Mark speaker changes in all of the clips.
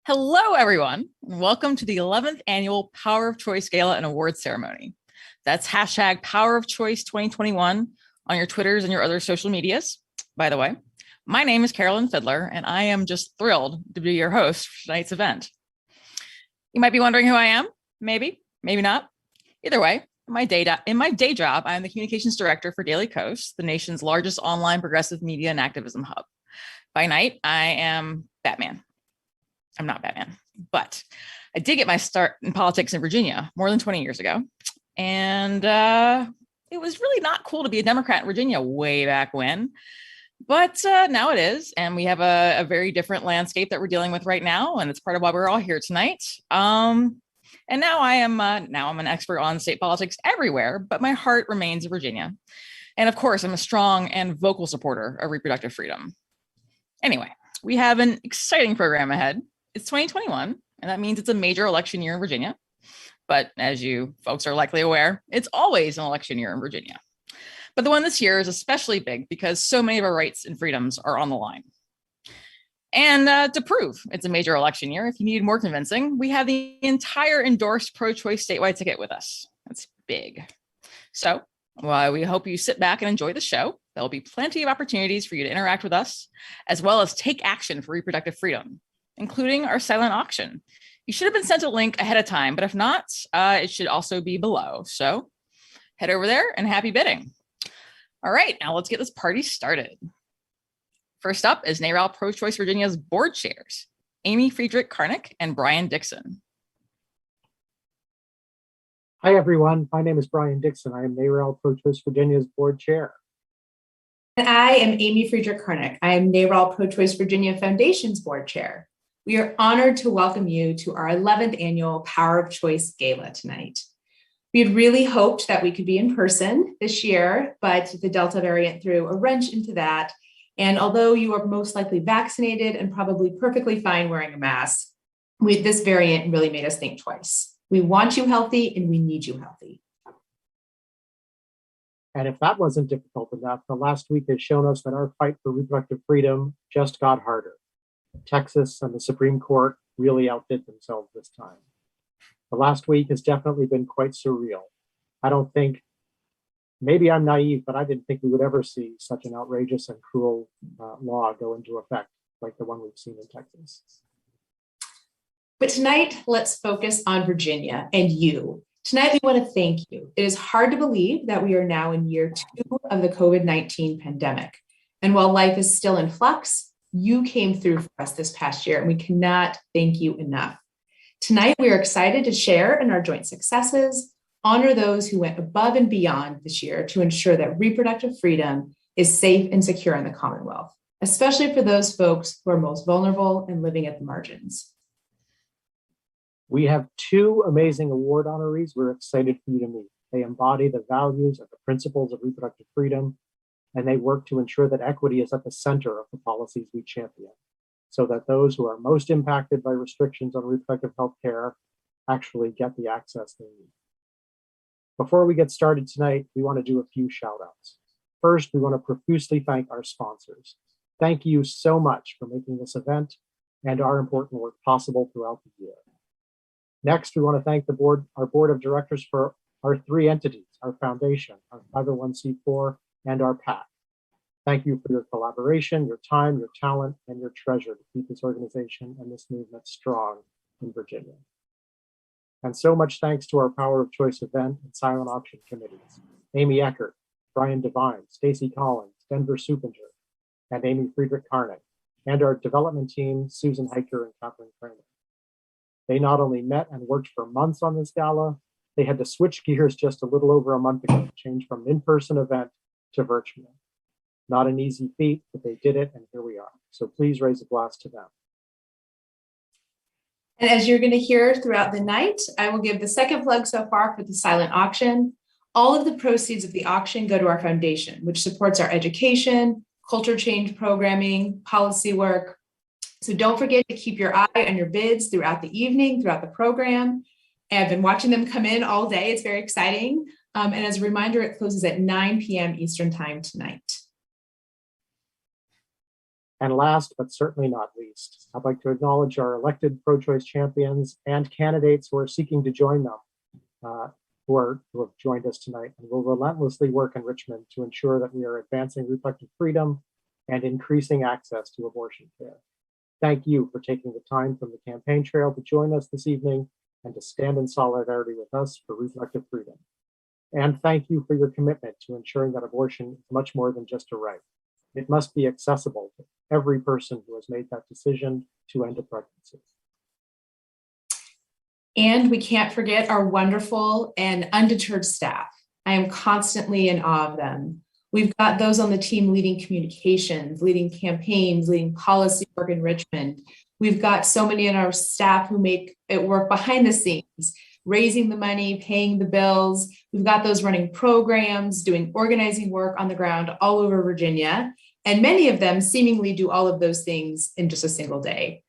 Speaker 1: Hello, everyone, and welcome to the 11th Annual Power of Choice Gala and Awards Ceremony. That's hashtag Power of Choice 2021 on your Twitters and your other social medias. By the way, my name is Carolyn Fiddler, and I am just thrilled to be your host for tonight's event. You might be wondering who I am. Maybe, maybe not. Either way, in my day job, I am the communications director for Daily Kos, the nation's largest online progressive media and activism hub. By night, I am Batman. I'm not Batman, but I did get my start in politics in Virginia more than 20 years ago. And it was really not cool to be a Democrat in Virginia way back when. But now it is. And we have a very different landscape that we're dealing with right now. And it's part of why we're all here tonight. And now I'm an expert on state politics everywhere, but my heart remains in Virginia. And of course, I'm a strong and vocal supporter of reproductive freedom. Anyway, we have an exciting program ahead. It's 2021, and that means it's a major election year in Virginia. But as you folks are likely aware, it's always an election year in Virginia. But the one this year is especially big because so many of our rights and freedoms are on the line. And to prove it's a major election year, if you need more convincing, we have the entire endorsed pro-choice statewide ticket with us. That's big. So we hope you sit back and enjoy the show. There'll be plenty of opportunities for you to interact with us, as well as take action for reproductive freedom, including our silent auction. You should have been sent a link ahead of time, but if not, it should also be below. So Head over there and happy bidding. All right, now let's get this party started. First up is NARAL Pro-Choice Virginia's board chairs, Amy Friedrich-Karnick and Brian Dixon.
Speaker 2: Hi, everyone. My name is Brian Dixon. I am NARAL Pro-Choice Virginia's board chair.
Speaker 3: And I am Amy Friedrich-Karnick. I am NARAL Pro-Choice Virginia Foundation's board chair. We are honored to welcome you to our 11th annual Power of Choice Gala tonight. We had really hoped that we could be in person this year, but the Delta variant threw a wrench into that. And although you are most likely vaccinated and probably perfectly fine wearing a mask, this variant really made us think twice. We want you healthy and we need you healthy.
Speaker 2: And if that wasn't difficult enough, the last week has shown us that our fight for reproductive freedom just got harder. Texas and the Supreme Court really outdid themselves this time. The last week has definitely been quite surreal. I don't think, maybe I'm naive, but I didn't think we would ever see such an outrageous and cruel law go into effect like the one we've seen in Texas.
Speaker 3: But tonight, let's focus on Virginia and you. Tonight, we want to thank you. It is hard to believe that we are now in year 2 of the COVID-19 pandemic. And while life is still in flux, you came through for us this past year, and we cannot thank you enough. Tonight, we are excited to share in our joint successes, honor those who went above and beyond this year to ensure that reproductive freedom is safe and secure in the Commonwealth, especially for those folks who are most vulnerable and living at the margins.
Speaker 2: We have 2 amazing award honorees we're excited for you to meet. They embody the values and the principles of reproductive freedom, and they work to ensure that equity is at the center of the policies we champion, so that those who are most impacted by restrictions on reproductive health care actually get the access they need. Before we get started tonight, we want to do a few shout outs. First, we want to profusely thank our sponsors. Thank you so much for making this event and our important work possible throughout the year. Next, we want to thank our board of directors for our 3 entities, our foundation, our 501c4, and our PAC. Thank you for your collaboration, your time, your talent, and your treasure to keep this organization and this movement strong in Virginia. And so much thanks to our Power of Choice event and silent auction committees, Amy Eckert, Brian Devine, Stacy Collins, Denver Supinger, and Amy Friedrich-Karnick, and our development team, Susan Heiker and Catherine Kramer. They not only met and worked for months on this gala, they had to switch gears just a little over a month ago to change from an in-person event to virtual. Not an easy feat, but they did it, and here we are. So please raise a glass to them.
Speaker 3: And as you're going to hear throughout the night, I will give the second plug so far for the silent auction. All of the proceeds of the auction go to our foundation, which supports our education, culture change programming, policy work. So don't forget to keep your eye on your bids throughout the evening, throughout the program. I've been watching them come in all day. It's very exciting. And as a reminder, it closes at 9 p.m. Eastern time tonight.
Speaker 2: And last, but certainly not least, I'd like to acknowledge our elected pro-choice champions and candidates who are seeking to join them, who have joined us tonight, and will relentlessly work in Richmond to ensure that we are advancing reproductive freedom and increasing access to abortion care. Thank you for taking the time from the campaign trail to join us this evening and to stand in solidarity with us for reproductive freedom. And thank you for your commitment to ensuring that abortion is much more than just a right. It must be accessible to every person who has made that decision to end a pregnancy.
Speaker 3: And we can't forget our wonderful and undeterred staff. I am constantly in awe of them. We've got those on the team leading communications, leading campaigns, leading policy work in Richmond. We've got so many in our staff who make it work behind the scenes, raising the money, paying the bills. We've got those running programs, doing organizing work on the ground all over Virginia. And many of them seemingly do all of those things in just a single day.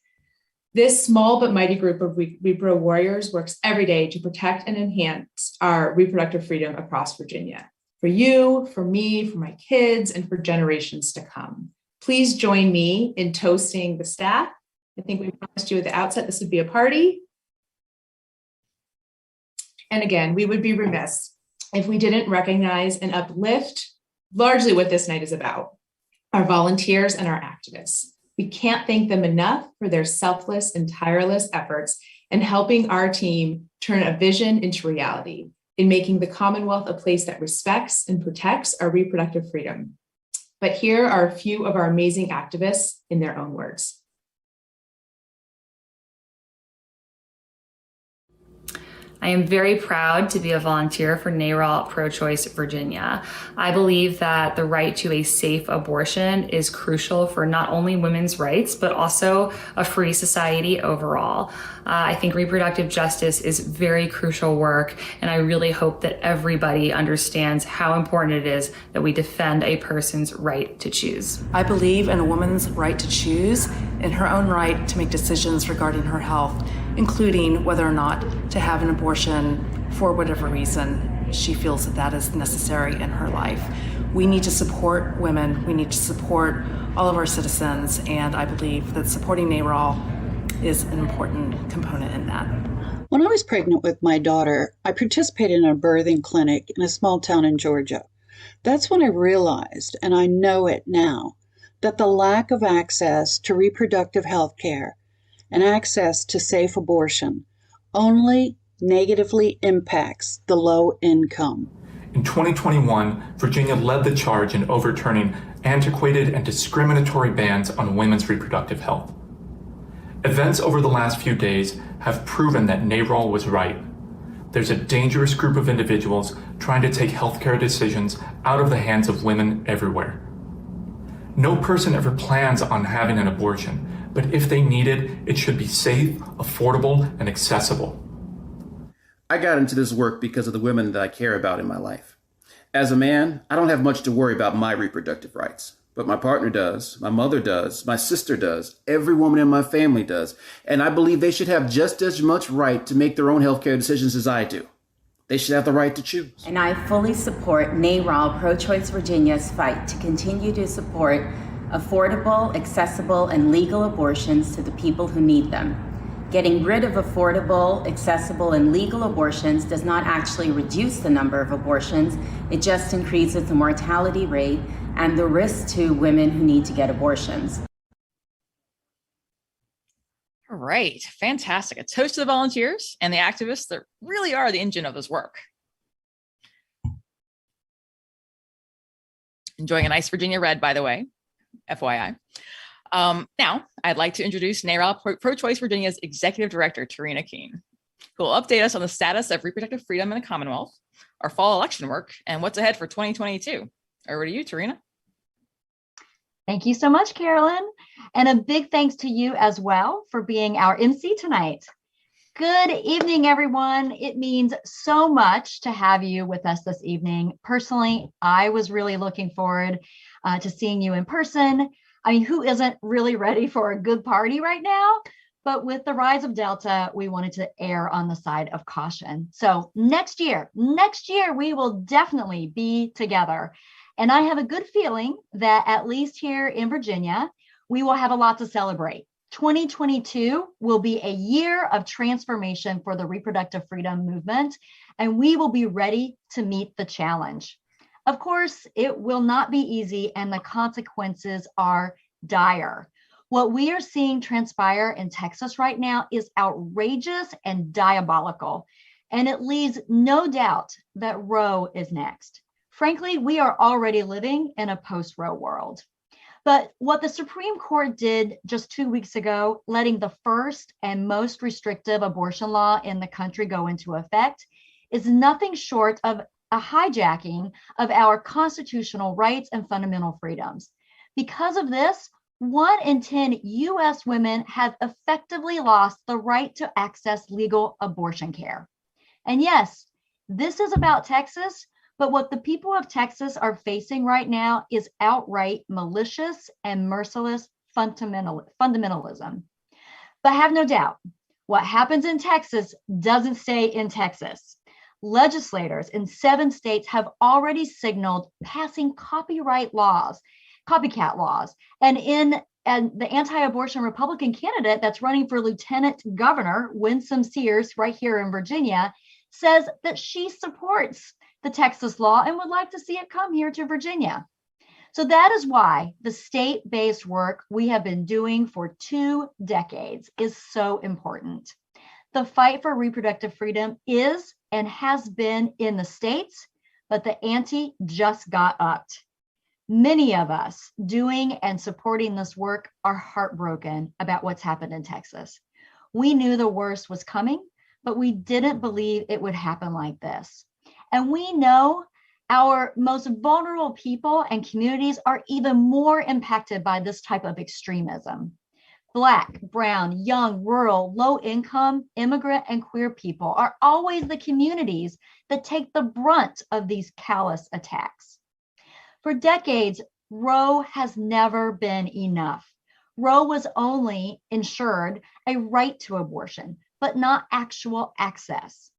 Speaker 3: This small but mighty group of repro warriors works every day to protect and enhance our reproductive freedom across Virginia. For you, for me, for my kids, and for generations to come. Please join me in toasting the staff. I think we promised you at the outset this would be a party. And again, we would be remiss if we didn't recognize and uplift largely what this night is about, our volunteers and our activists. We can't thank them enough for their selfless and tireless efforts in helping our team turn a vision into reality. in making the Commonwealth a place that respects and protects our reproductive freedom. But here are a few of our amazing activists in their own words.
Speaker 4: I am very proud to be a volunteer for NARAL Pro-Choice Virginia. I believe that the right to a safe abortion is crucial for not only women's rights, but also a free society overall. I think reproductive justice is very crucial work, and I really hope that everybody understands how important it is that we defend a person's right to choose.
Speaker 5: I believe in a woman's right to choose, in her own right to make decisions regarding her health, including whether or not to have an abortion for whatever reason she feels that that is necessary in her life. We need to support women. We need to support all of our citizens, and I believe that supporting NARAL is an important component in that.
Speaker 6: When I was pregnant with my daughter, I participated in a birthing clinic in a small town in Georgia. That's when I realized, and I know it now, that the lack of access to reproductive health care and access to safe abortion only negatively impacts the low income.
Speaker 7: In 2021, Virginia led the charge in overturning antiquated and discriminatory bans on women's reproductive health. Events over the last few days have proven that NARAL was right. There's a dangerous group of individuals trying to take healthcare decisions out of the hands of women everywhere. No person ever plans on having an abortion, but if they need it, it should be safe, affordable, and accessible.
Speaker 8: I got into this work because of the women that I care about in my life. As a man, I don't have much to worry about my reproductive rights, but my partner does, my mother does, my sister does, every woman in my family does, and I believe they should have just as much right to make their own healthcare decisions as I do. They should have the right to choose.
Speaker 9: And I fully support NARAL Pro-Choice Virginia's fight to continue to support affordable, accessible, and legal abortions to the people who need them. Getting rid of affordable, accessible, and legal abortions does not actually reduce the number of abortions. It just increases the mortality rate and the risk to women who need to get abortions.
Speaker 1: All right, fantastic. A toast to the volunteers and the activists that really are the engine of this work. Enjoying a nice Virginia red, by the way, FYI. Now, I'd like to introduce NARAL Pro-Choice Virginia's Executive Director, Tarina Keene, who will update us on the status of reproductive freedom in the Commonwealth, our fall election work, and what's ahead for 2022. Over to you, Tarina.
Speaker 10: Thank you so much, Carolyn. And a big thanks to you as well for being our MC tonight. Good evening, everyone. It means so much to have you with us this evening. Personally, I was really looking forward to seeing you in person. I mean, who isn't really ready for a good party right now? But with the rise of Delta, we wanted to err on the side of caution. So next year, we will definitely be together. And I have a good feeling that at least here in Virginia, we will have a lot to celebrate. 2022 will be a year of transformation for the reproductive freedom movement, and we will be ready to meet the challenge. Of course, it will not be easy, and the consequences are dire. What we are seeing transpire in Texas right now is outrageous and diabolical, and it leaves no doubt that Roe is next. Frankly, we are already living in a post-Roe world. But what the Supreme Court did just 2 weeks ago, letting the first and most restrictive abortion law in the country go into effect, is nothing short of a hijacking of our constitutional rights and fundamental freedoms. Because of this, 1 in 10 US women have effectively lost the right to access legal abortion care. And yes, this is about Texas, but what the people of Texas are facing right now is outright malicious and merciless fundamentalism. But have no doubt, what happens in Texas doesn't stay in Texas. Legislators in 7 states have already signaled passing copycat laws, and the anti-abortion Republican candidate that's running for lieutenant governor, Winsome Sears, right here in Virginia, says that she supports the Texas law and would like to see it come here to Virginia. So that is why the state-based work we have been doing for 2 decades is so important. The fight for reproductive freedom is and has been in the States, but the ante just got upped. Many of us doing and supporting this work are heartbroken about what's happened in Texas. We knew the worst was coming, but we didn't believe it would happen like this. And we know our most vulnerable people and communities are even more impacted by this type of extremism. Black, brown, young, rural, low income, immigrant, and queer people are always the communities that take the brunt of these callous attacks. For decades, Roe has never been enough. Roe was only ensured a right to abortion, but not actual access.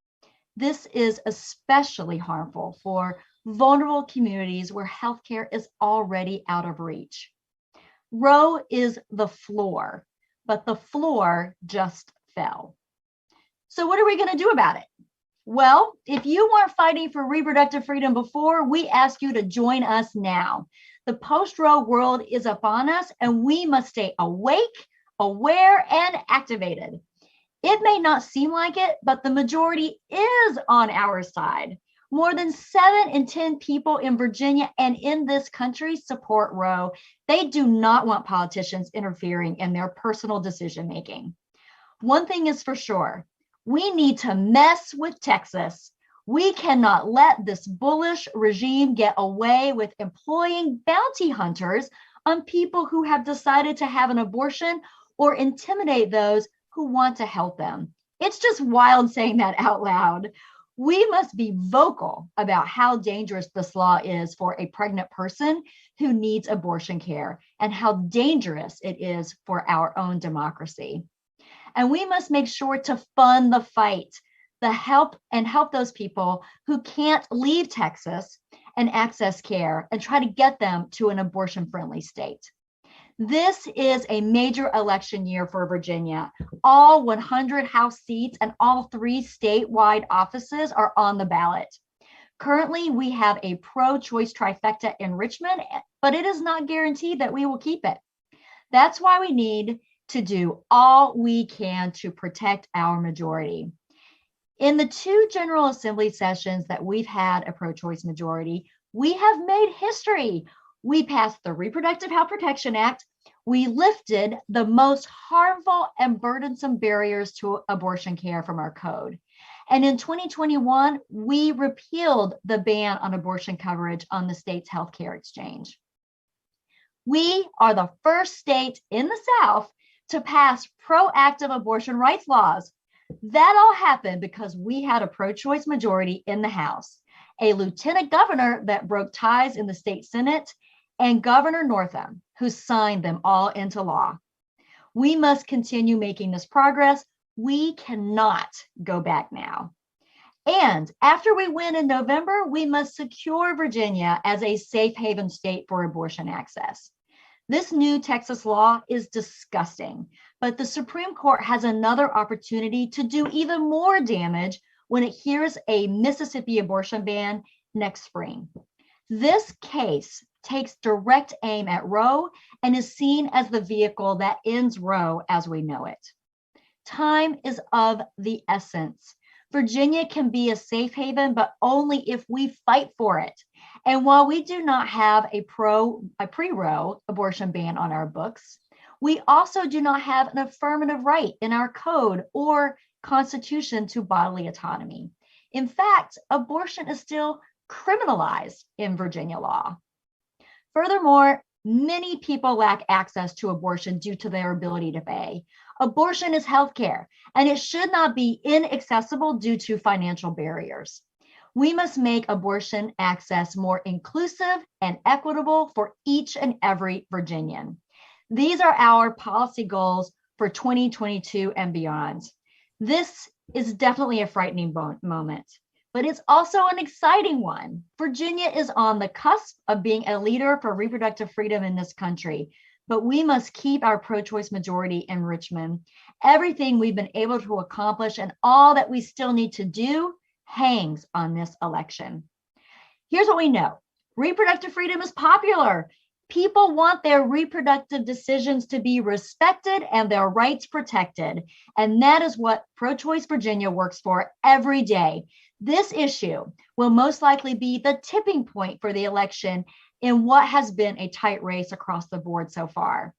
Speaker 10: This is especially harmful for vulnerable communities where healthcare is already out of reach. Roe is the floor, but the floor just fell. So what are we going to do about it? Well, if you weren't fighting for reproductive freedom before, we ask you to join us now. The post-Roe world is upon us, and we must stay awake, aware, and activated. It may not seem like it, but the majority is on our side. More than 7 in 10 people in Virginia and in this country support Roe. They do not want politicians interfering in their personal decision-making. One thing is for sure, we need to mess with Texas. We cannot let this bullish regime get away with employing bounty hunters on people who have decided to have an abortion or intimidate those who want to help them. It's just wild saying that out loud. We must be vocal about how dangerous this law is for a pregnant person who needs abortion care and how dangerous it is for our own democracy. And we must make sure to fund the fight, help those people who can't leave Texas and access care and try to get them to an abortion-friendly state. This is a major election year for Virginia. All 100 House seats and all 3 statewide offices are on the ballot. Currently, we have a pro-choice trifecta in Richmond, but it is not guaranteed that we will keep it. That's why we need to do all we can to protect our majority. In the 2 General Assembly sessions that we've had a pro-choice majority, we have made history. We passed the Reproductive Health Protection Act. We lifted the most harmful and burdensome barriers to abortion care from our code. And in 2021, we repealed the ban on abortion coverage on the state's healthcare exchange. We are the first state in the South to pass proactive abortion rights laws. That all happened because we had a pro-choice majority in the House, a lieutenant governor that broke ties in the state Senate, and Governor Northam, who signed them all into law. We must continue making this progress. We cannot go back now. And after we win in November, we must secure Virginia as a safe haven state for abortion access. This new Texas law is disgusting, but the Supreme Court has another opportunity to do even more damage when it hears a Mississippi abortion ban next spring. This case takes direct aim at Roe and is seen as the vehicle that ends Roe as we know it. Time is of the essence. Virginia can be a safe haven, but only if we fight for it. And while we do not have a pre-Roe abortion ban on our books, we also do not have an affirmative right in our code or constitution to bodily autonomy. In fact, abortion is still criminalized in Virginia law. Furthermore, many people lack access to abortion due to their ability to pay. Abortion is healthcare, and it should not be inaccessible due to financial barriers. We must make abortion access more inclusive and equitable for each and every Virginian. These are our policy goals for 2022 and beyond. This is definitely a frightening moment, but it's also an exciting one. Virginia is on the cusp of being a leader for reproductive freedom in this country, but we must keep our pro-choice majority in Richmond. Everything we've been able to accomplish and all that we still need to do hangs on this election. Here's what we know. Reproductive freedom is popular. People want their reproductive decisions to be respected and their rights protected. And that is what Pro-Choice Virginia works for every day. This issue will most likely be the tipping point for the election in what has been a tight race across the board so far.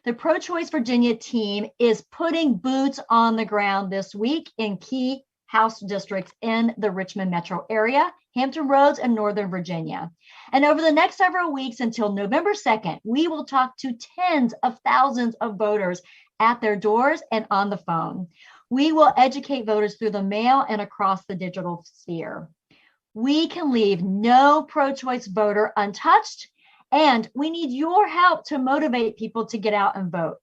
Speaker 10: The Pro-Choice Virginia team is putting boots on the ground this week in key House districts in the Richmond metro area, Hampton Roads, and Northern Virginia. And over the next several weeks until November 2nd, we will talk to tens of thousands of voters at their doors and on the phone. We will educate voters through the mail and across the digital sphere. We can leave no pro-choice voter untouched, and we need your help to motivate people to get out and vote.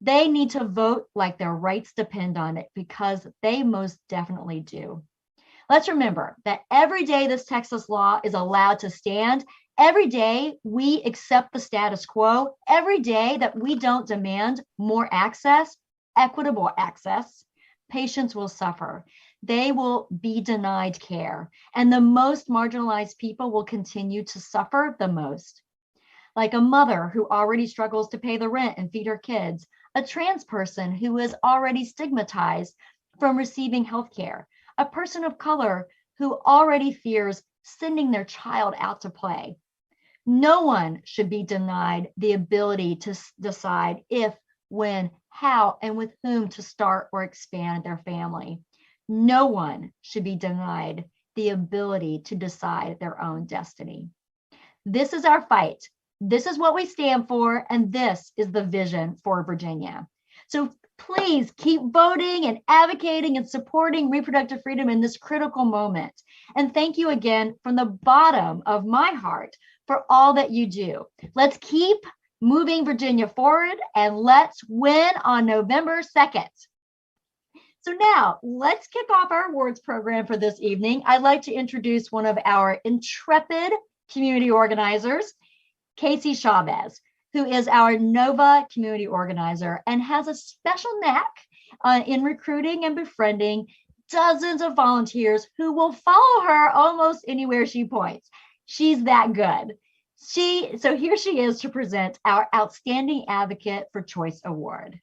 Speaker 10: They need to vote like their rights depend on it, because they most definitely do. Let's remember that every day this Texas law is allowed to stand, every day we accept the status quo, every day that we don't demand more access, equitable access, patients will suffer. They will be denied care, and the most marginalized people will continue to suffer the most. Like a mother who already struggles to pay the rent and feed her kids, a trans person who is already stigmatized from receiving health care, a person of color who already fears sending their child out to play. No one should be denied the ability to decide if, when, how, and with whom to start or expand their family. No one should be denied the ability to decide their own destiny. This is our fight. This is what we stand for, and this is the vision for Virginia. So please keep voting and advocating and supporting reproductive freedom in this critical moment. And thank you again from the bottom of my heart for all that you do. Let's keep moving Virginia forward, and let's win on November 2nd. So now let's kick off our awards program for this evening. I'd like to introduce one of our intrepid community organizers, Casey Chavez, who is our NOVA community organizer and has a special knack in recruiting and befriending dozens of volunteers who will follow her almost anywhere she points. She's that good. So here she is to present our Outstanding Advocate for Choice Award.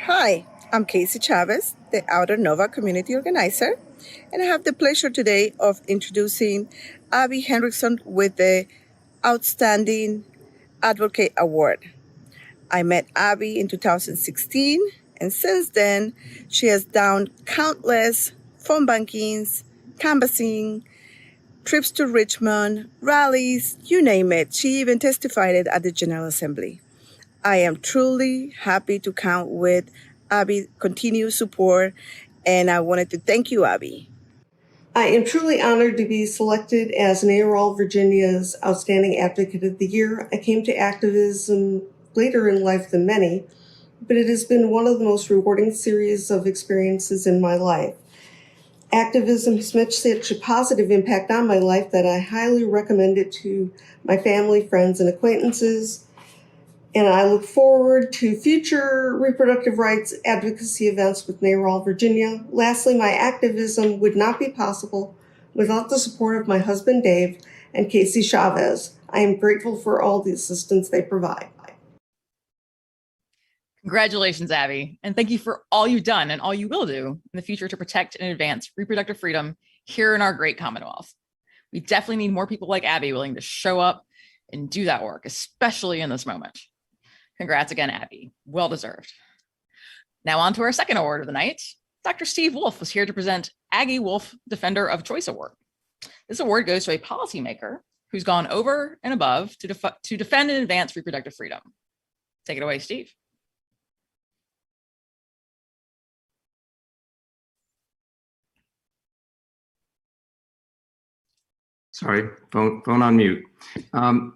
Speaker 11: Hi, I'm Casey Chavez, the Outer Nova community organizer, and I have the pleasure today of introducing Abby Henriksen with the Outstanding Advocate Award. I met Abby in 2016, and since then, she has done countless phone bankings, canvassing, trips to Richmond, rallies, you name it. She even testified at the General Assembly. I am truly happy to count with Abby's continued support, and I wanted to thank you, Abby.
Speaker 12: I am truly honored to be selected as NARAL Virginia's Outstanding Advocate of the Year. I came to activism later in life than many, but it has been one of the most rewarding series of experiences in my life. Activism has made such a positive impact on my life that I highly recommend it to my family, friends, and acquaintances. And I look forward to future reproductive rights advocacy events with NARAL Virginia. Lastly, my activism would not be possible without the support of my husband, Dave, and Casey Chavez. I am grateful for all the assistance they provide.
Speaker 1: Congratulations, Abby. And thank you for all you've done and all you will do in the future to protect and advance reproductive freedom here in our great Commonwealth. We definitely need more people like Abby willing to show up and do that work, especially in this moment. Congrats again, Abby. Well deserved. Now on to our second award of the night. Dr. Steve Wolf was here to present Aggie Wolf Defender of Choice Award. This award goes to a policymaker who's gone over and above to defend and advance reproductive freedom. Take it away, Steve.
Speaker 13: Sorry, phone on mute. Here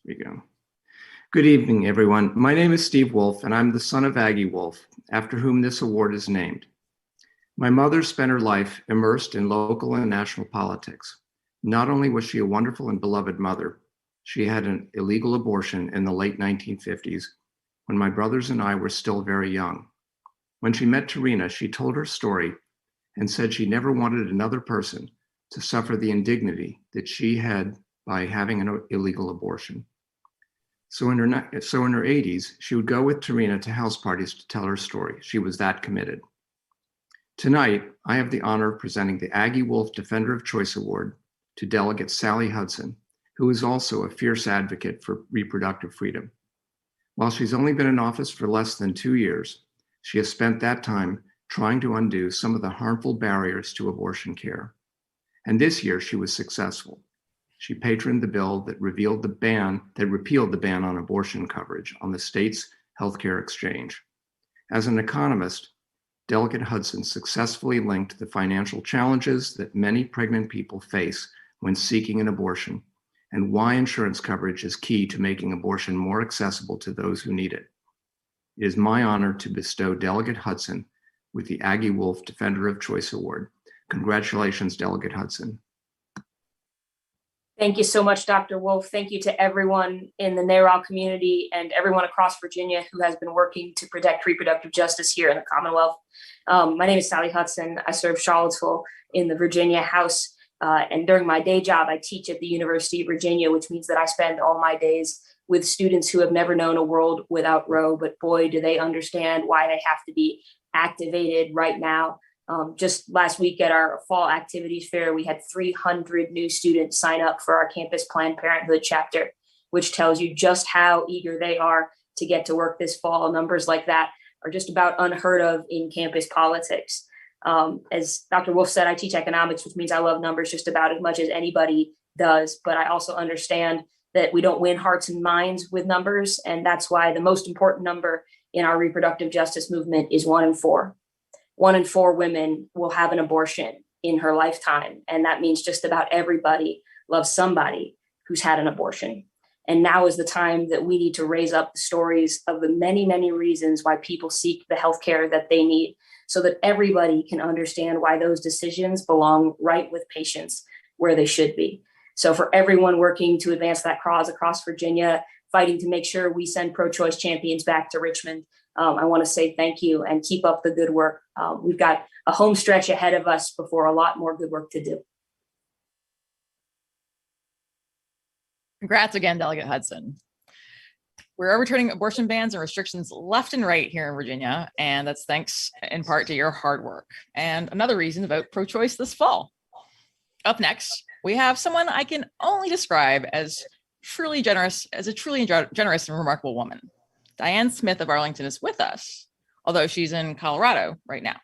Speaker 13: we go. Good evening, everyone. My name is Steve Wolf, and I'm the son of Aggie Wolf, after whom this award is named. My mother spent her life immersed in local and national politics. Not only was she a wonderful and beloved mother, she had an illegal abortion in the late 1950s when my brothers and I were still very young. When she met Tarina, she told her story and said she never wanted another person to suffer the indignity that she had by having an illegal abortion. So in her 80s, she would go with Tarina to house parties to tell her story. She was that committed. Tonight, I have the honor of presenting the Aggie Wolf Defender of Choice Award to Delegate Sally Hudson, who is also a fierce advocate for reproductive freedom. While she's only been in office for less than 2 years, she has spent that time trying to undo some of the harmful barriers to abortion care. And this year, she was successful. She patroned the bill that repealed the ban on abortion coverage on the state's healthcare exchange. As an economist, Delegate Hudson successfully linked the financial challenges that many pregnant people face when seeking an abortion and why insurance coverage is key to making abortion more accessible to those who need it. It is my honor to bestow Delegate Hudson with the Aggie Wolf Defender of Choice Award. Congratulations, Delegate Hudson.
Speaker 14: Thank you so much, Dr. Wolf. Thank you to everyone in the NARAL community and everyone across Virginia who has been working to protect reproductive justice here in the Commonwealth. My name is Sally Hudson. I serve Charlottesville in the Virginia House. And during my day job, I teach at the University of Virginia, which means that I spend all my days with students who have never known a world without Roe, but boy, do they understand why they have to be activated right now. Just last week at our fall activities fair, we had 300 new students sign up for our campus Planned Parenthood chapter, which tells you just how eager they are to get to work this fall. Numbers like that are just about unheard of in campus politics. As Dr. Wolf said, I teach economics, which means I love numbers just about as much as anybody does, but I also understand that we don't win hearts and minds with numbers. And that's why the most important number in our reproductive justice movement is 1 in 4. 1 in 4 women will have an abortion in her lifetime. And that means just about everybody loves somebody who's had an abortion. And now is the time that we need to raise up the stories of the many, many reasons why people seek the healthcare that they need, so that everybody can understand why those decisions belong right with patients where they should be. So for everyone working to advance that cause across Virginia, fighting to make sure we send pro-choice champions back to Richmond, I want to say thank you and keep up the good work. We've got a home stretch ahead of us before a lot more good work to do.
Speaker 1: Congrats again, Delegate Hudson. We're overturning abortion bans and restrictions left and right here in Virginia, and that's thanks in part to your hard work. And another reason to vote pro-choice this fall. Up next, we have someone I can only describe as a truly generous and remarkable woman. Diane Smith of Arlington is with us, although she's in Colorado right now.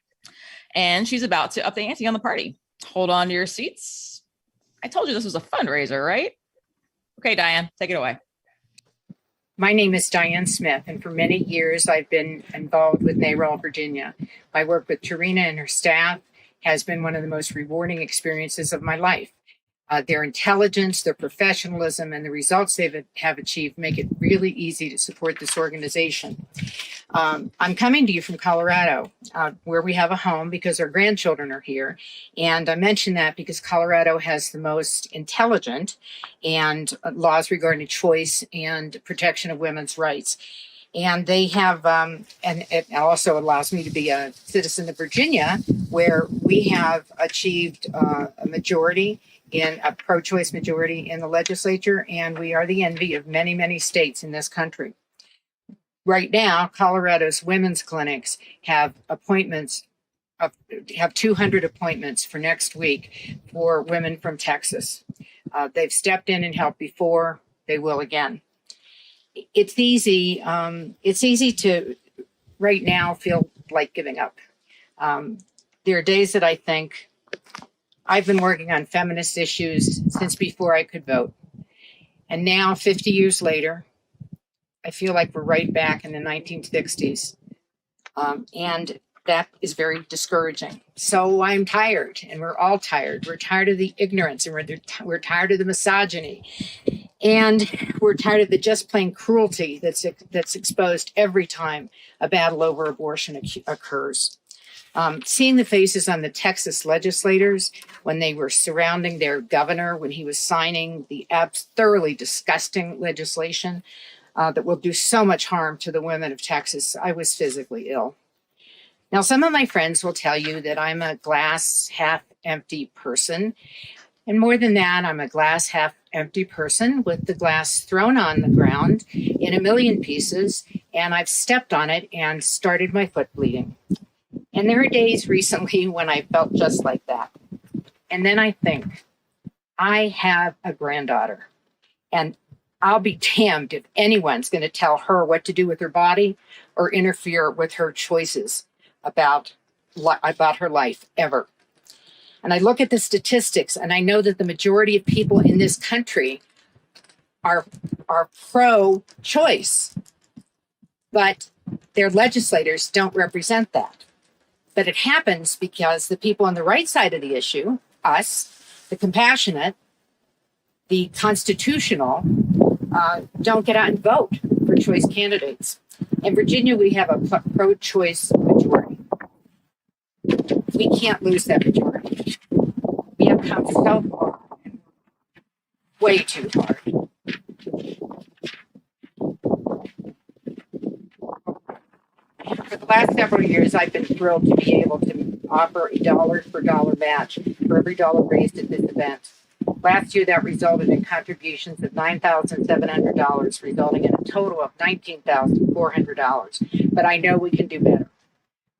Speaker 1: And she's about to up the ante on the party. Hold on to your seats. I told you this was a fundraiser, right? Okay, Diane, take it away.
Speaker 15: My name is Diane Smith, and for many years I've been involved with NARAL Virginia. My work with Tarina and her staff has been one of the most rewarding experiences of my life. Their intelligence, their professionalism, and the results they have achieved make it really easy to support this organization. I'm coming to you from Colorado, where we have a home because our grandchildren are here. And I mention that because Colorado has the most intelligent and laws regarding choice and protection of women's rights. And they have, and it also allows me to be a citizen of Virginia, where we have achieved a majority in a pro-choice majority in the legislature, and we are the envy of many, many states in this country. Right now, Colorado's women's clinics have have 200 appointments for next week for women from Texas. They've stepped in and helped before, they will again. It's easy to right now feel like giving up. There are days that I think, I've been working on feminist issues since before I could vote. And now, 50 years later, I feel like we're right back in the 1960s. And that is very discouraging. So I'm tired, and we're all tired. We're tired of the ignorance, and we're tired of the misogyny. And we're tired of the just plain cruelty that's exposed every time a battle over abortion occurs. Seeing the faces on the Texas legislators when they were surrounding their governor, when he was signing the thoroughly disgusting legislation that will do so much harm to the women of Texas, I was physically ill. Now, some of my friends will tell you that I'm a glass half empty person. And more than that, I'm a glass half empty person with the glass thrown on the ground in a million pieces, and I've stepped on it and started my foot bleeding. And there are days recently when I felt just like that. And then I think, I have a granddaughter, and I'll be damned if anyone's going to tell her what to do with her body or interfere with her choices about her life ever. And I look at the statistics, and I know that the majority of people in this country are pro-choice, but their legislators don't represent that. But it happens because the people on the right side of the issue, us, the compassionate, the constitutional, don't get out and vote for choice candidates. In Virginia, we have a pro-choice majority. We can't lose that majority. We have come so far, way too hard. For the last several years, I've been thrilled to be able to offer a dollar for dollar match for every dollar raised at this event. Last year, that resulted in contributions of $9,700, resulting in a total of $19,400. But I know we can do better.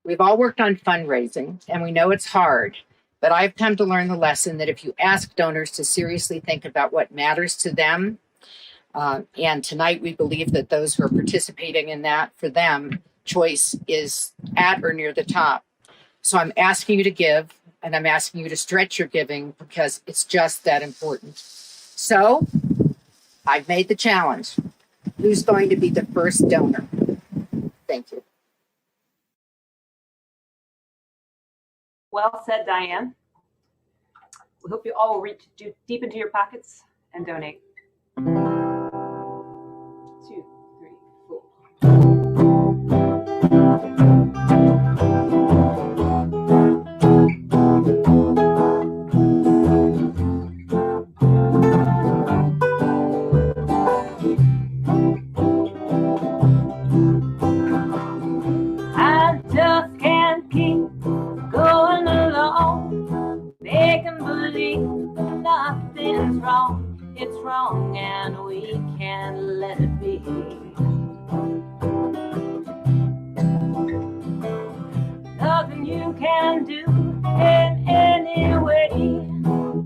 Speaker 15: We've all worked on fundraising, and we know it's hard. But I've come to learn the lesson that if you ask donors to seriously think about what matters to them, and tonight we believe that those who are participating in that, for them, choice is at or near the top. So I'm asking you to give, and I'm asking you to stretch your giving because it's just that important. So I've made the challenge. Who's going to be the first donor? Thank you.
Speaker 16: Well said, Diane. We hope you all will reach deep into your pockets and donate. 2, 3, 4. I just can't keep going along, making believe nothing's wrong. It's wrong and we can't let it be. Nothing you can do in any way,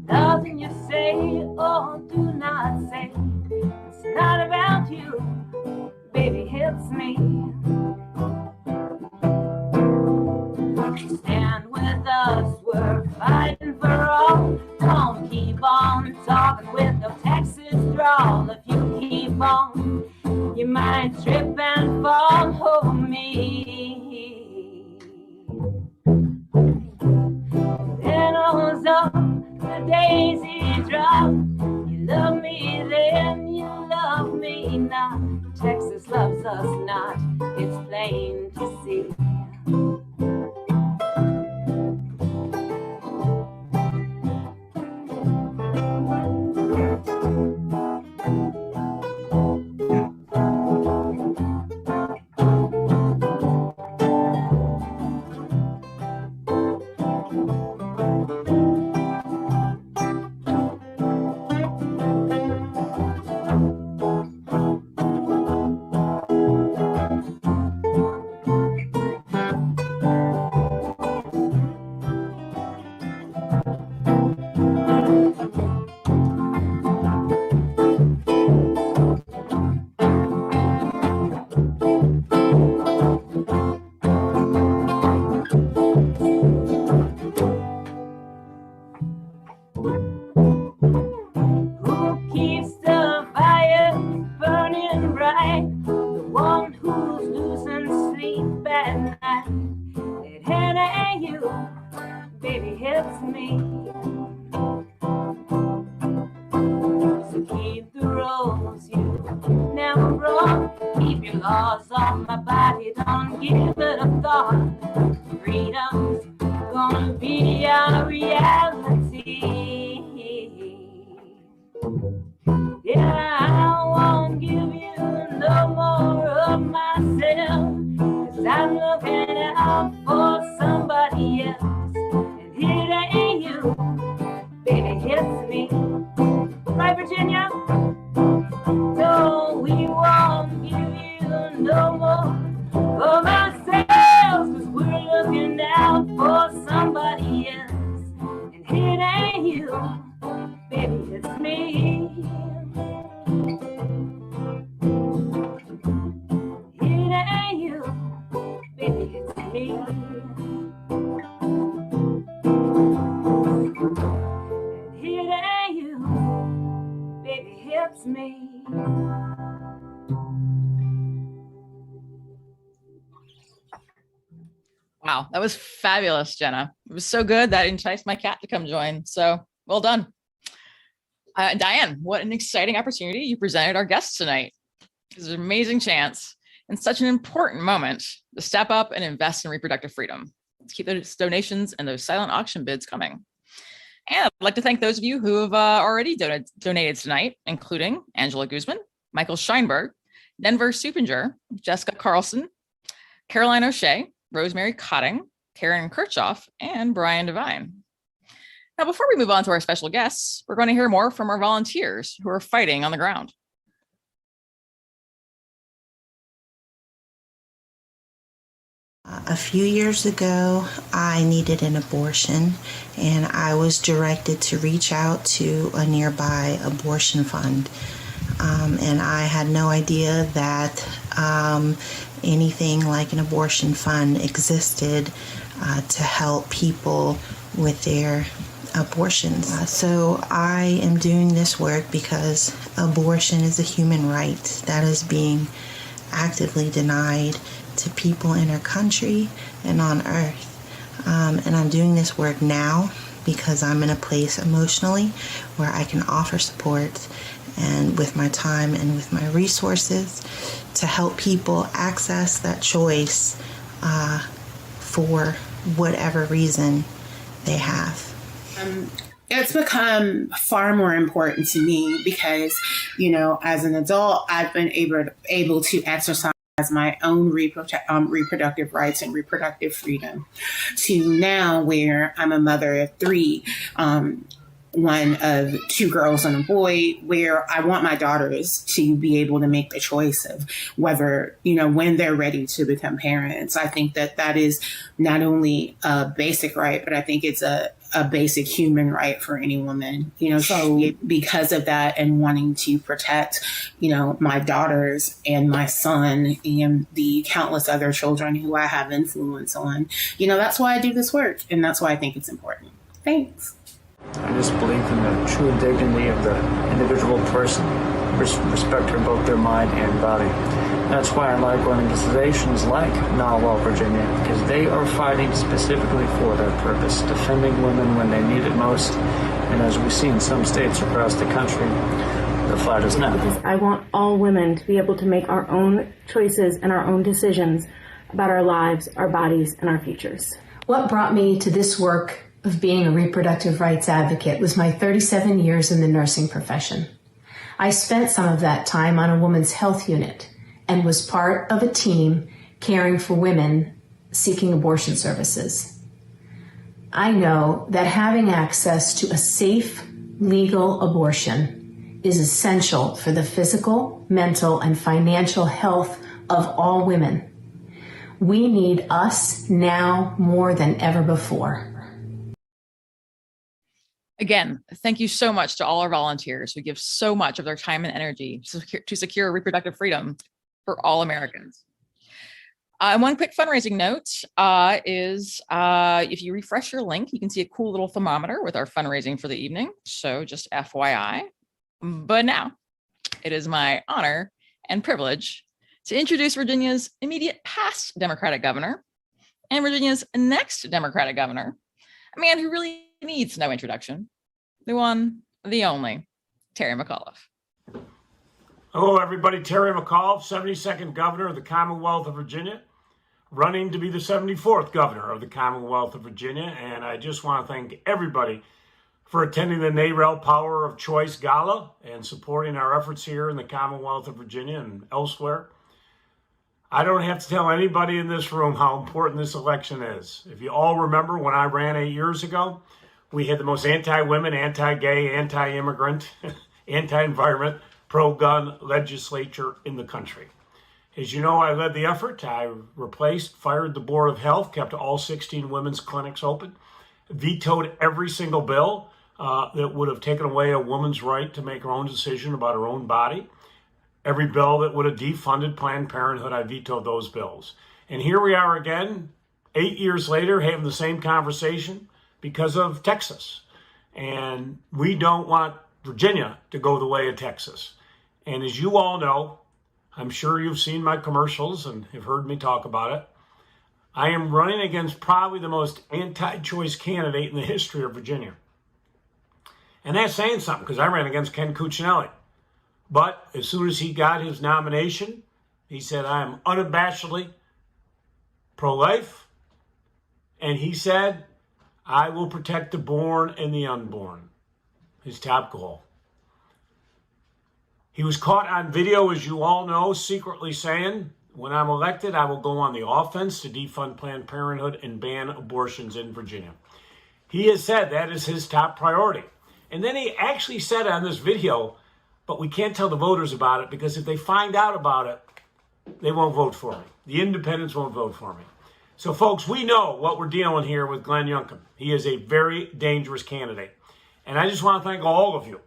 Speaker 16: nothing you say or do not say. It's not about you, baby, it's me. Stand with us, we're fighting for all. Don't keep on talking with no Texas drawl. If you keep on, you might trip and fall over me. Then rose up the daisy drop. You love me then, you love me not. Texas loves us not, it's plain to see. It's me. No, we won't give you no more of ourselves, 'cause we're looking out for somebody else. And it ain't you, baby, it's me. It ain't you, baby, it's me. And it ain't you, baby, it's me.
Speaker 1: Wow, that was fabulous, Jenna. It was so good that enticed my cat to come join. So well done. Diane, what an exciting opportunity you presented our guests tonight. It's an amazing chance and such an important moment to step up and invest in reproductive freedom. Let's keep those donations and those silent auction bids coming. And I'd like to thank those of you who have already donated tonight, including Angela Guzman, Michael Scheinberg, Denver Supinger, Jessica Carlson, Caroline O'Shea, Rosemary Cotting, Karen Kirchhoff, and Brian Devine. Now, before we move on to our special guests, we're going to hear more from our volunteers who are fighting on the ground.
Speaker 17: A few years ago, I needed an abortion, and I was directed to reach out to a nearby abortion fund. And I had no idea that anything like an abortion fund existed to help people with their abortions. So I am doing this work because abortion is a human right that is being actively denied to people in our country and on earth. And I'm doing this work now because I'm in a place emotionally where I can offer support and with my time and with my resources to help people access that choice for whatever reason they have.
Speaker 18: It's become far more important to me because, you know, as an adult, I've been able to exercise my own reproductive rights and reproductive freedom, to now where I'm a mother of three, one of two girls and a boy, where I want my daughters to be able to make the choice of whether, you know, when they're ready to become parents. I think that that is not only a basic right, but I think it's a basic human right for any woman, you know. So because of that and wanting to protect, you know, my daughters and my son and the countless other children who I have influence on, you know, that's why I do this work. And that's why I think it's important. Thanks.
Speaker 19: I just believe in the true dignity of the individual person, respect for both their mind and body. That's why I like organizations like NARAL Virginia, because they are fighting specifically for that purpose, defending women when they need it most. And as we see in some states across the country, the fight is now.
Speaker 20: Because I want all women to be able to make our own choices and our own decisions about our lives, our bodies, and our futures.
Speaker 21: What brought me to this work of being a reproductive rights advocate was my 37 years in the nursing profession. I spent some of that time on a women's health unit and was part of a team caring for women seeking abortion services. I know that having access to a safe, legal abortion is essential for the physical, mental, and financial health of all women. We need us now more than ever before.
Speaker 1: Again, thank you so much to all our volunteers who give so much of their time and energy to secure reproductive freedom for all Americans. And one quick fundraising note is if you refresh your link, you can see a cool little thermometer with our fundraising for the evening. So just FYI. But now it is my honor and privilege to introduce Virginia's immediate past Democratic governor and Virginia's next Democratic governor, a man who really needs no introduction, the one, the only, Terry McAuliffe.
Speaker 22: Hello, everybody. Terry McAuliffe, 72nd governor of the Commonwealth of Virginia, running to be the 74th governor of the Commonwealth of Virginia. And I just want to thank everybody for attending the NARAL Power of Choice Gala and supporting our efforts here in the Commonwealth of Virginia and elsewhere. I don't have to tell anybody in this room how important this election is. If you all remember when I ran 8 years ago, we had the most anti-women, anti-gay, anti-immigrant, anti-environment pro-gun legislature in the country. As you know, I led the effort. I fired the Board of Health, kept all 16 women's clinics open, vetoed every single bill that would have taken away a woman's right to make her own decision about her own body. Every bill that would have defunded Planned Parenthood, I vetoed those bills. And here we are again, 8 years later, having the same conversation because of Texas. And we don't want Virginia to go the way of Texas. And as you all know, I'm sure you've seen my commercials and have heard me talk about it, I am running against probably the most anti-choice candidate in the history of Virginia. And that's saying something, because I ran against Ken Cuccinelli. But as soon as he got his nomination, he said, I am unabashedly pro-life. And he said, I will protect the born and the unborn. His top goal. He was caught on video, as you all know, secretly saying, when I'm elected, I will go on the offense to defund Planned Parenthood and ban abortions in Virginia. He has said that is his top priority. And then he actually said on this video, but we can't tell the voters about it because if they find out about it, they won't vote for me. The independents won't vote for me. So, folks, we know what we're dealing here with Glenn Youngkin. He is a very dangerous candidate. And I just want to thank all of you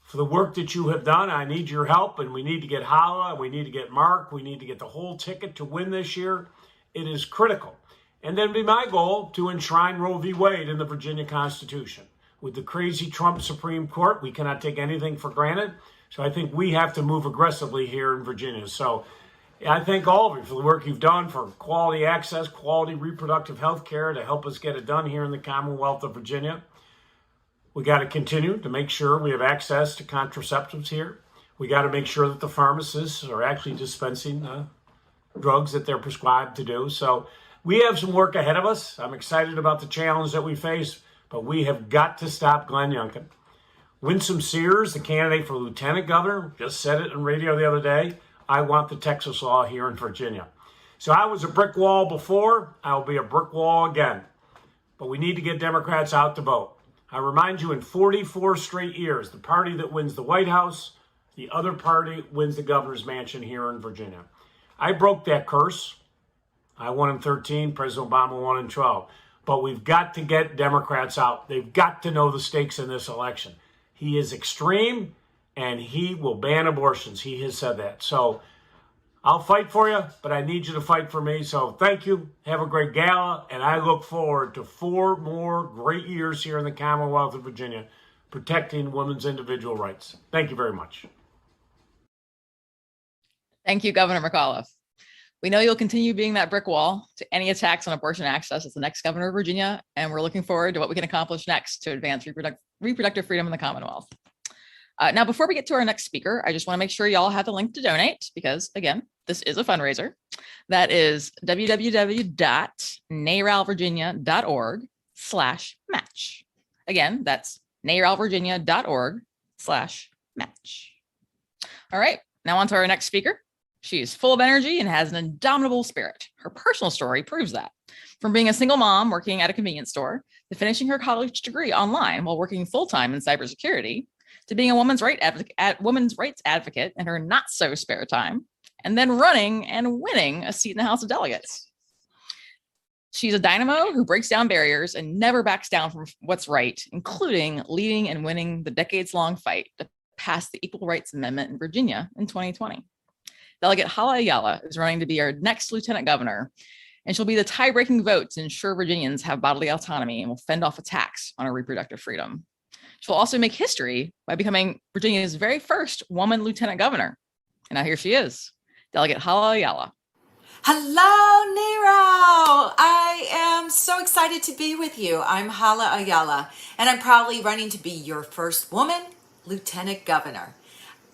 Speaker 22: for the work that you have done. I need your help, and we need to get Hala, we need to get Mark, we need to get the whole ticket to win this year. It is critical. And then be my goal to enshrine Roe v. Wade in the Virginia Constitution. With the crazy Trump Supreme Court, we cannot take anything for granted. So I think we have to move aggressively here in Virginia. So I thank all of you for the work you've done for quality access, quality reproductive health care to help us get it done here in the Commonwealth of Virginia. We got to continue to make sure we have access to contraceptives here. We got to make sure that the pharmacists are actually dispensing drugs that they're prescribed to do. So we have some work ahead of us. I'm excited about the challenge that we face, but we have got to stop Glenn Youngkin. Winsome Sears, the candidate for lieutenant governor, just said it on radio the other day. I want the Texas law here in Virginia. So I was a brick wall before. I'll be a brick wall again. But we need to get Democrats out to vote. I remind you, in 44 straight years, the party that wins the White House, the other party wins the governor's mansion here in Virginia. I broke that curse. I won in 13, President Obama won in 12. But we've got to get Democrats out. They've got to know the stakes in this election. He is extreme, and he will ban abortions. He has said that. So I'll fight for you, but I need you to fight for me. So thank you. Have a great gala, and I look forward to 4 more great years here in the Commonwealth of Virginia protecting women's individual rights. Thank you very much.
Speaker 1: Thank you, Governor McAuliffe. We know you'll continue being that brick wall to any attacks on abortion access as the next governor of Virginia, and we're looking forward to what we can accomplish next to advance reproductive freedom in the Commonwealth. Now, before we get to our next speaker, I just want to make sure y'all have the link to donate because, again, this is a fundraiser. That is www.naralvirginia.org/match. Again, that's naralvirginia.org/match. All right, now on to our next speaker. She's full of energy and has an indomitable spirit. Her personal story proves that. From being a single mom working at a convenience store to finishing her college degree online while working full-time in cybersecurity, to being a women's rights advocate in her not so spare time, and then running and winning a seat in the House of Delegates. She's a dynamo who breaks down barriers and never backs down from what's right, including leading and winning the decades-long fight to pass the Equal Rights Amendment in Virginia in 2020. Delegate Hala Ayala is running to be our next lieutenant governor, and she'll be the tie-breaking vote to ensure Virginians have bodily autonomy and will fend off attacks on our reproductive freedom. She'll also make history by becoming Virginia's very first woman lieutenant governor. And now here she is, Delegate Hala Ayala.
Speaker 2: Hello, NARAL. I am so excited to be with you. I'm Hala Ayala, and I'm proudly running to be your first woman lieutenant governor.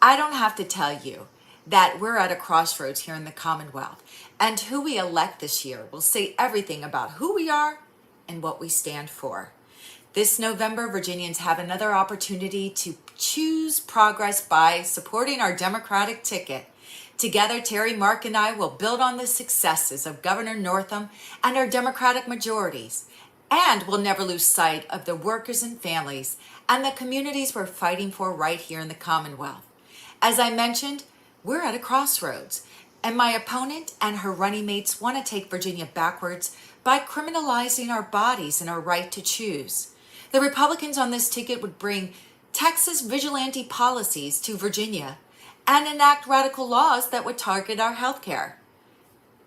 Speaker 2: I don't have to tell you that we're at a crossroads here in the Commonwealth, and who we elect this year will say everything about who we are and what we stand for. This November, Virginians have another opportunity to choose progress by supporting our Democratic ticket. Together, Terry, Mark, and I will build on the successes of Governor Northam and our Democratic majorities, and we'll never lose sight of the workers and families and the communities we're fighting for right here in the Commonwealth. As I mentioned, we're at a crossroads, and my opponent and her running mates want to take Virginia backwards by criminalizing our bodies and our right to choose. The Republicans on this ticket would bring Texas vigilante policies to Virginia and enact radical laws that would target our health care.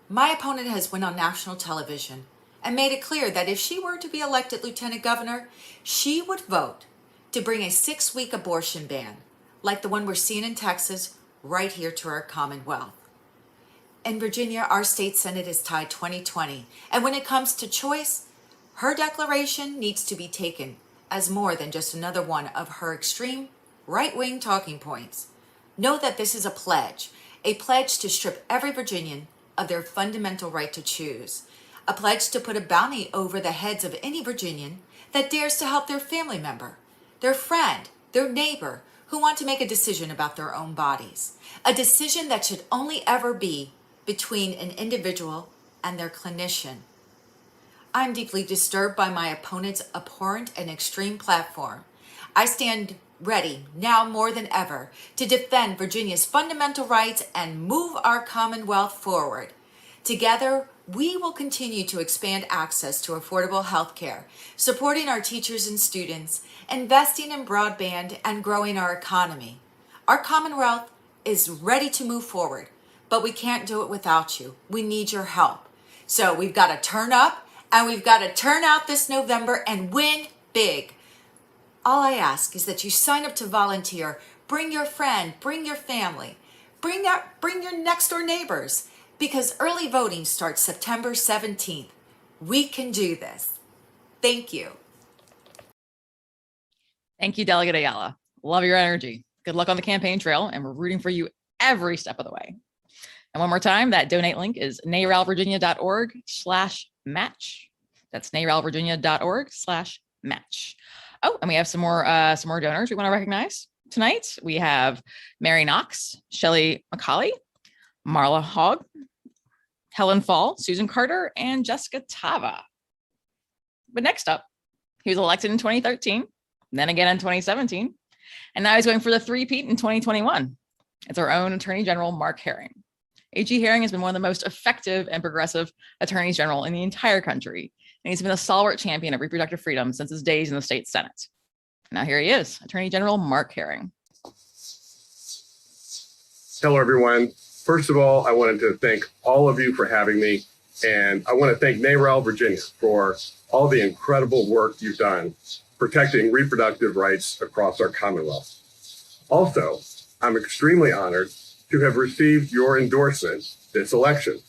Speaker 2: My opponent has went on national television and made it clear that if she were to be elected lieutenant governor, she would vote to bring a 6-week abortion ban, like the one we're seeing in Texas, right here to our Commonwealth. In Virginia, our state Senate is tied 20-20, and when it comes to choice, her declaration needs to be taken as more than just another one of her extreme right-wing talking points. Know that this is a pledge to strip every Virginian of their fundamental right to choose, a pledge to put a bounty over the heads of any Virginian that dares to help their family member, their friend, their neighbor, who want to make a decision about their own bodies, a decision that should only ever be between an individual and their clinician. I'm deeply disturbed by my opponent's abhorrent and extreme platform. I stand ready, now more than ever, to defend Virginia's fundamental rights and move our Commonwealth forward. Together, we will continue to expand access to affordable health care, supporting our teachers and students, investing in broadband, and growing our economy. Our Commonwealth is ready to move forward, but we can't do it without you. We need your help. So we've got to turn up, and we've got to turn out this November and win big. All I ask is that you sign up to volunteer. Bring your friend, bring your family, bring your next door neighbors, because early voting starts September 17th. We can do this. Thank you.
Speaker 1: Thank you, Delegate Ayala. Love your energy. Good luck on the campaign trail, and we're rooting for you every step of the way. And one more time, that donate link is naralvirginia.org/match. That's naralvirginia.org/match. Oh, and we have some more donors we want to recognize tonight. We have Mary Knox, Shelley McAuliffe, Marla Hogg, Helen Fall, Susan Carter, and Jessica Tava. But next up, he was elected in 2013, then again in 2017, and now he's going for the three-peat in 2021. It's our own Attorney General, Mark Herring. A.G. Herring has been one of the most effective and progressive attorneys general in the entire country, and he's been a stalwart champion of reproductive freedom since his days in the state Senate. Now here he is, Attorney General Mark Herring.
Speaker 3: Hello, everyone. First of all, I wanted to thank all of you for having me, and I want to thank NARAL Virginia for all the incredible work you've done protecting reproductive rights across our Commonwealth. Also, I'm extremely honored to have received your endorsement this election.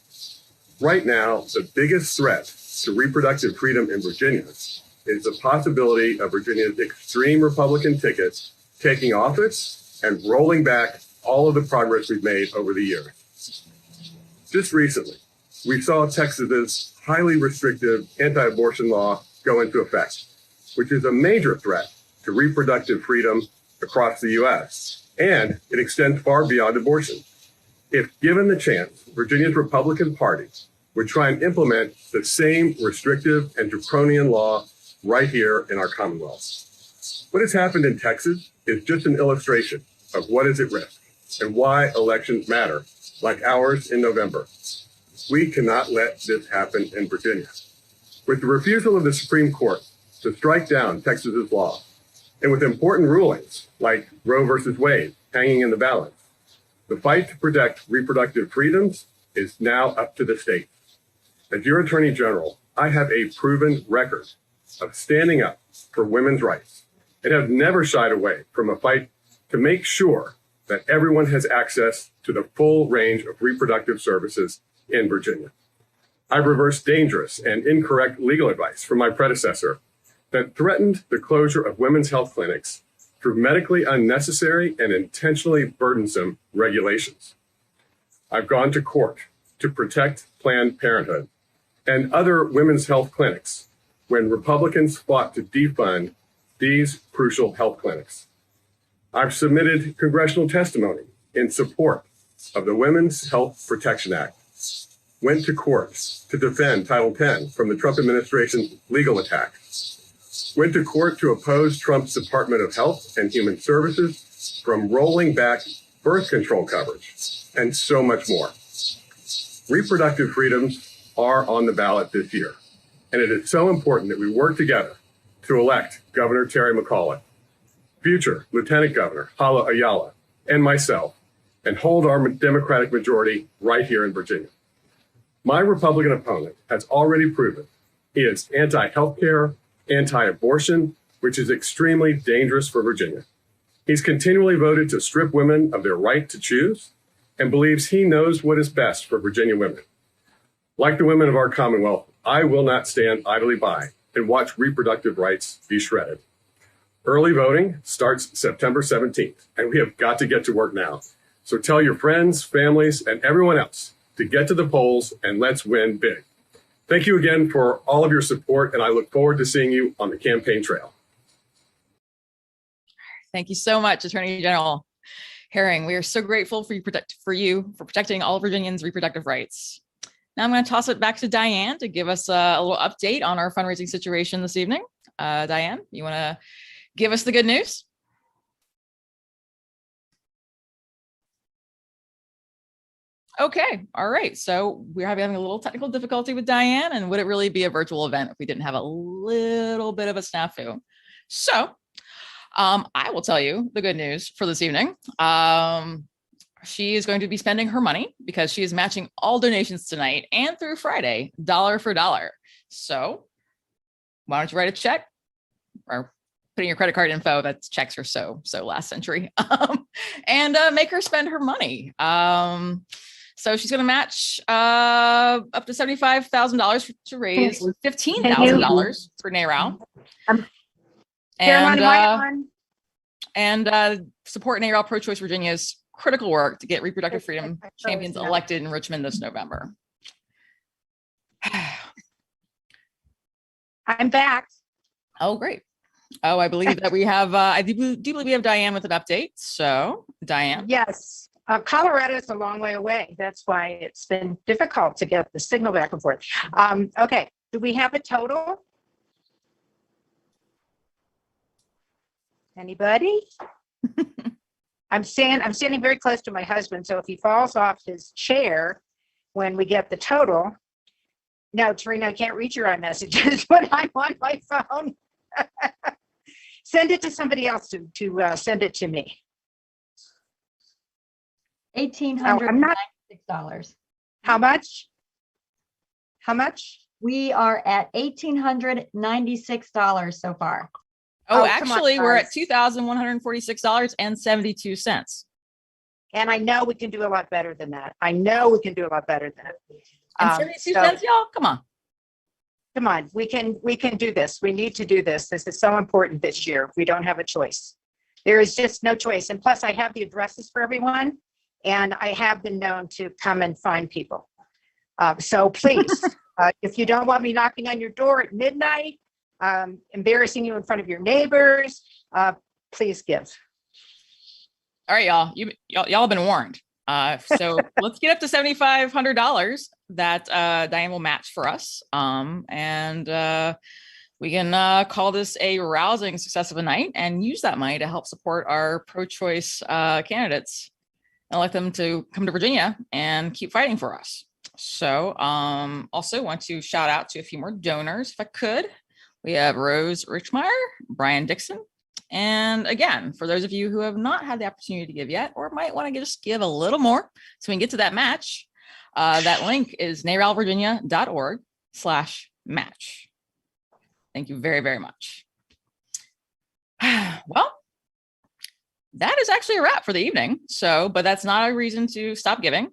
Speaker 3: Right now, the biggest threat to reproductive freedom in Virginia is the possibility of Virginia's extreme Republican ticket taking office and rolling back all of the progress we've made over the years. Just recently, we saw Texas's highly restrictive anti-abortion law go into effect, which is a major threat to reproductive freedom across the U.S., and it extends far beyond abortion. If given the chance, Virginia's Republican Party would try and implement the same restrictive and draconian law right here in our Commonwealth. What has happened in Texas is just an illustration of what is at risk and why elections matter, like ours in November. We cannot let this happen in Virginia. With the refusal of the Supreme Court to strike down Texas's law, and with important rulings like Roe versus Wade hanging in the balance, the fight to protect reproductive freedoms is now up to the state. As your Attorney General, I have a proven record of standing up for women's rights and have never shied away from a fight to make sure that everyone has access to the full range of reproductive services in Virginia. I've reversed dangerous and incorrect legal advice from my predecessor that threatened the closure of women's health clinics through medically unnecessary and intentionally burdensome regulations. I've gone to court to protect Planned Parenthood and other women's health clinics when Republicans fought to defund these crucial health clinics. I've submitted congressional testimony in support of the Women's Health Protection Act, went to court to defend Title X from the Trump administration's legal attack, went to court to oppose Trump's Department of Health and Human Services from rolling back birth control coverage, and so much more. Reproductive freedoms are on the ballot this year, and it is so important that we work together to elect Governor Terry McAuliffe, future Lieutenant Governor Hala Ayala, and myself, and hold our Democratic majority right here in Virginia. My Republican opponent has already proven he is anti-healthcare, anti-abortion, which is extremely dangerous for Virginia. He's continually voted to strip women of their right to choose and believes he knows what is best for Virginia women. Like the women of our Commonwealth, I will not stand idly by and watch reproductive rights be shredded. Early voting starts September 17th, and we have got to get to work now. So tell your friends, families, and everyone else to get to the polls and let's win big. Thank you again for all of your support, and I look forward to seeing you on the campaign trail.
Speaker 1: Thank you so much, Attorney General Herring. We are so grateful for you for protecting all Virginians' reproductive rights. Now I'm going to toss it back to Diane to give us a little update on our fundraising situation this evening. Diane, you want to give us the good news? Okay, all right. So we're having a little technical difficulty with Diane, and would it really be a virtual event if we didn't have a little bit of a snafu? So I will tell you the good news for this evening. She is going to be spending her money because she is matching all donations tonight and through Friday, dollar for dollar. So why don't you write a check or put in your credit card info? That's checks are so last century, and make her spend her money. So she's going to match up to $75,000 to raise $15,000 for NARAL. And support NARAL Pro-Choice Virginia's critical work to get reproductive freedom champions elected in Richmond this November.
Speaker 15: I'm back.
Speaker 1: Oh, great. Oh, I believe that we have, I do believe we have Diane with an update. So, Diane.
Speaker 15: Yes. Colorado is a long way away. That's why it's been difficult to get the signal back and forth. Okay. Do we have a total? Anybody? I'm standing very close to my husband, so if he falls off his chair when we get the total. No, Tarina, I can't read your iMessages when I'm on my phone. Send it to somebody else to send it to me.
Speaker 10: $1,896.
Speaker 15: How much? How much?
Speaker 10: We are at $1,896 so far.
Speaker 1: Oh, actually, we're at $2,146.72.
Speaker 15: And I know we can do a lot better than that. I know we can do a lot better than that.
Speaker 1: And 72 cents, y'all. Come on.
Speaker 15: Come on. We can do this. We need to do this. This is so important this year. We don't have a choice. There is just no choice. And plus, I have the addresses for everyone, and I have been known to come and find people. So please, if you don't want me knocking on your door at midnight, embarrassing you in front of your neighbors, please give.
Speaker 1: All right, y'all. Y'all have been warned. So let's get up to $7,500 that Diane will match for us. And we can call this a rousing success of a night and use that money to help support our pro-choice candidates and elect them to come to Virginia and keep fighting for us. So also want to shout out to a few more donors if I could. We have Rose Richmeyer, Brian Dixon. And again, for those of you who have not had the opportunity to give yet, or might want to just give a little more so we can get to that match, that link is naralvirginia.org/match. Thank you very, very much. Well, that is actually a wrap for the evening. So, but that's not a reason to stop giving.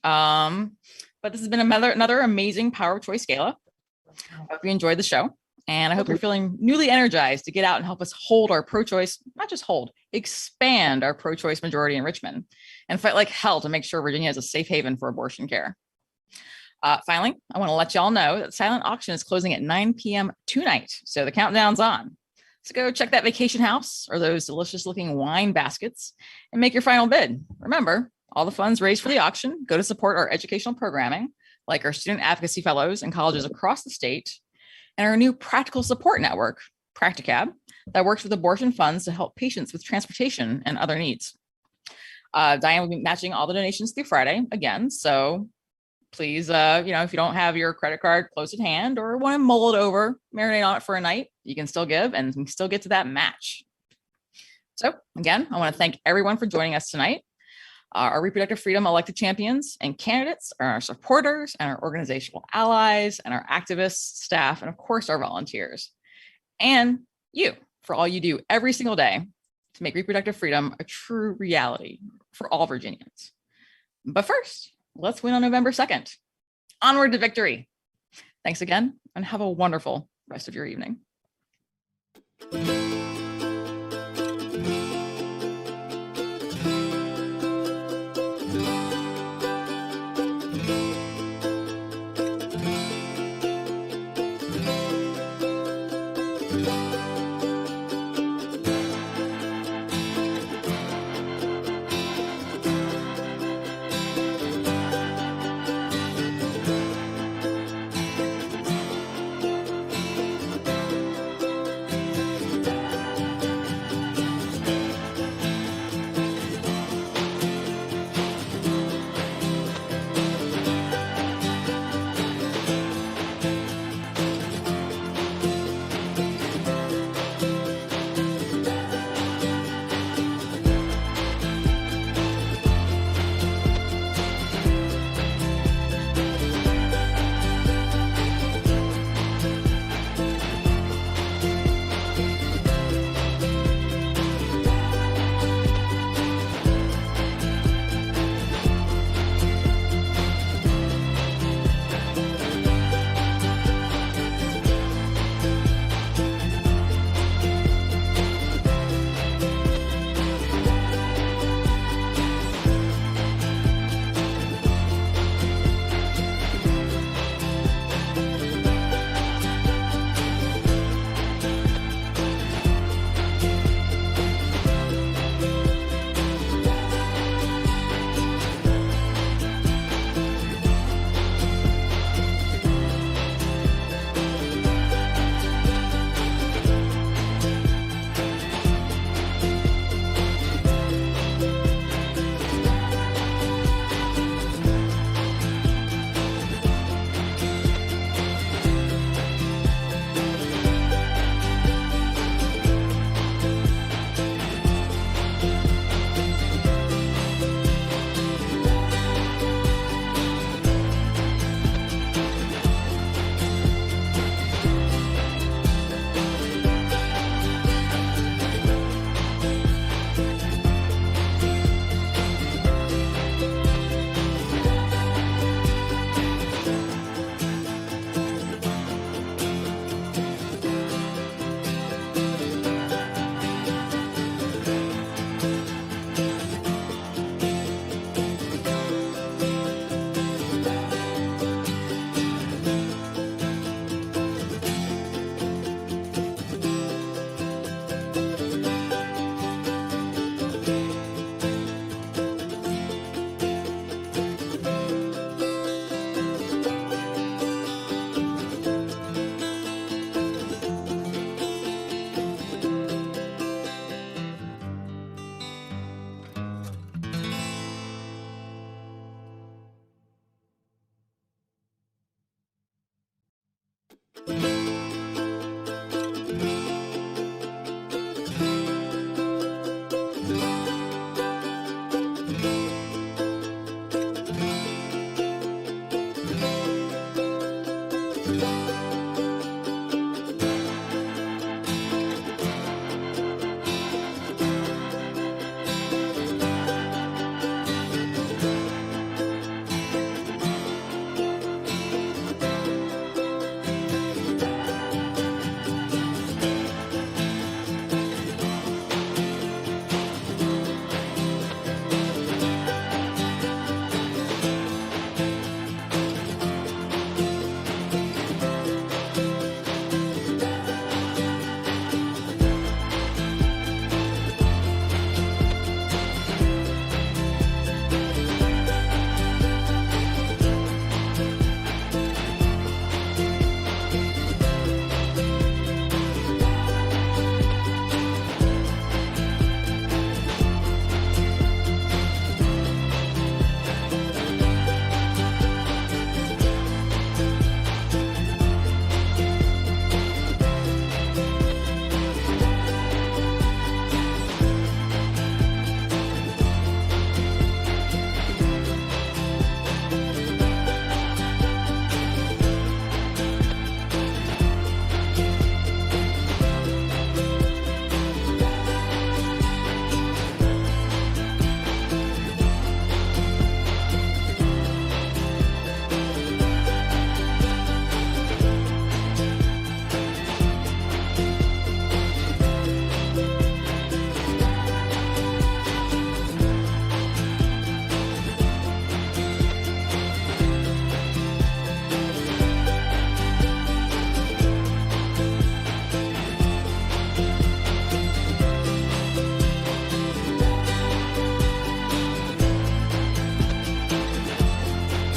Speaker 1: But this has been another amazing Power of Choice Gala. I hope you enjoyed the show. And I hope you're feeling newly energized to get out and help us hold our pro-choice, not just hold, expand our pro-choice majority in Richmond and fight like hell to make sure Virginia is a safe haven for abortion care. Finally, I want to let y'all know that the silent auction is closing at 9 p.m. tonight. So the countdown's on. So go check that vacation house or those delicious looking wine baskets and make your final bid. Remember, all the funds raised for the auction go to support our educational programming, like our student advocacy fellows in colleges across the state, and our new practical support network, Practicab, that works with abortion funds to help patients with transportation and other needs. Diane will be matching all the donations through Friday again. So please, if you don't have your credit card close at hand or want to mull it over, marinate on it for a night, you can still give and we can still get to that match. So again, I want to thank everyone for joining us tonight. Our reproductive freedom elected champions and candidates are our supporters and our organizational allies and our activists, staff, and of course, our volunteers. And you, for all you do every single day to make reproductive freedom a true reality for all Virginians. But first, let's win on November 2nd. Onward to victory. Thanks again, and have a wonderful rest of your evening.
Speaker 2: Thank you.